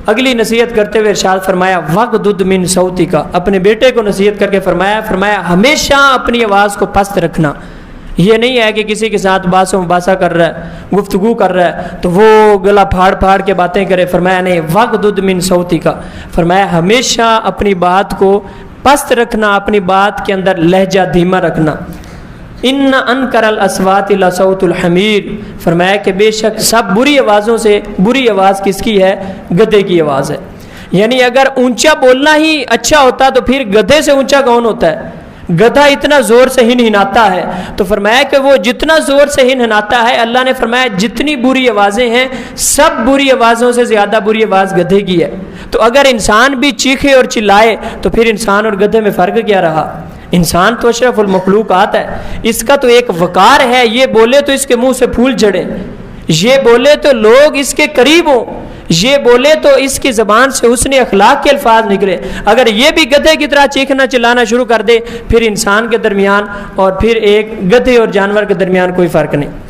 اگلی نصیحت کرتے ہوئے ارشاد فرمایا وغضض من صوتک، اپنے بیٹے کو نصیحت کر کے فرمایا ہمیشہ اپنی آواز کو پست رکھنا. یہ نہیں ہے کہ کسی کے ساتھ باس و مباحثہ کر رہا ہے، گفتگو کر رہا ہے تو وہ گلا پھاڑ کے باتیں کرے. فرمایا نہیں، وغضض من صوتک، فرمایا ہمیشہ اپنی بات کو پست رکھنا، اپنی بات کے اندر لہجہ دھیما رکھنا. ان انکر الاصوات لصوت الحمیر، فرمایا کہ بے شک سب بری آوازوں سے بری آواز کس کی ہے؟ گدھے کی آواز ہے. یعنی اگر اونچا بولنا ہی اچھا ہوتا تو پھر گدھے سے اونچا کون ہوتا ہے؟ گدھا اتنا زور سے ہنہناتا ہے. تو فرمایا کہ وہ جتنا زور سے ہنہناتا ہے، اللہ نے فرمایا جتنی بری آوازیں ہیں سب بری آوازوں سے زیادہ بری آواز گدھے کی ہے. تو اگر انسان بھی چیخے اور چلائے تو پھر انسان اور گدھے میں فرق کیا رہا؟ انسان تو اشرف المخلوقات ہے، اس کا تو ایک وقار ہے. یہ بولے تو اس کے منہ سے پھول جھڑے، یہ بولے تو لوگ اس کے قریب ہوں، یہ بولے تو اس کی زبان سے حسن اخلاق کے الفاظ نکلے. اگر یہ بھی گدھے کی طرح چیخنا چلانا شروع کر دے، پھر انسان کے درمیان اور پھر ایک گدھے اور جانور کے درمیان کوئی فرق نہیں.